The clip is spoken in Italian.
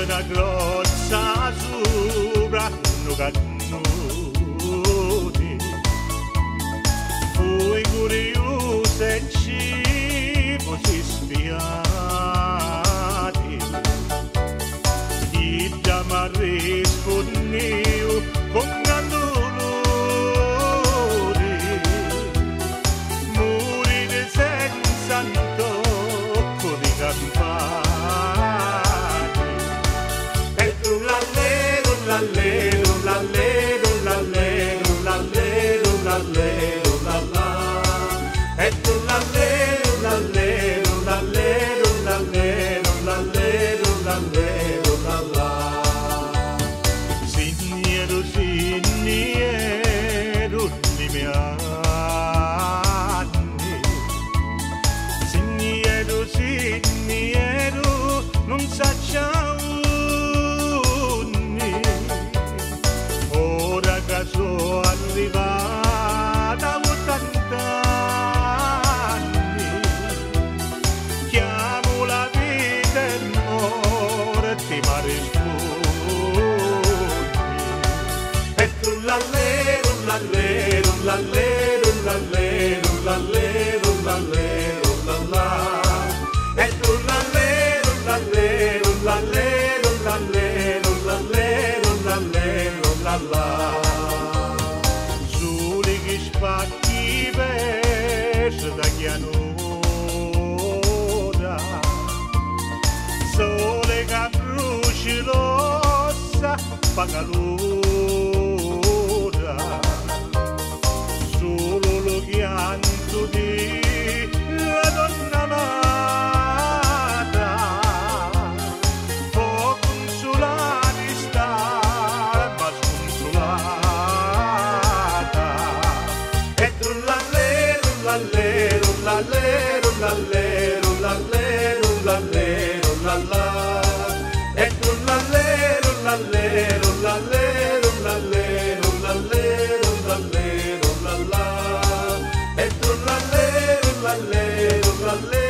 una grozza sopra un cannuti. Fui curioso e ci fossi spiati. Chi già mi rispondeu con candolori. Morire senza un tocco di campana. Lallero, lallero, lallero, lallero, lallero, lalla. E tu lallero, lallero, lallero, lallero, lallero, lallero, lalla. Signiero, signiero, di miei anni. Signiero, signiero, non sa ciao. Sono arrivata a 80 anni, chiamo la vita e morte ma rispondi. E tu lallero, lallero, lallero, lallero, lallero, lallero, lallà. E tu lallero, lallero, lallero, lallero, lallero, lallero, lallà. Spacchi verso da chianura, sole che bruci rossa fa calura, solo lo pianto di la donna amata può consolare stare ma sconsolata. Lallero, lallero, lallero, lallero, lallero, lalla. E tu lallero, lallero, lallero, lallero, lallero, lallero, lalla. E tu lallero, lallero, lallero.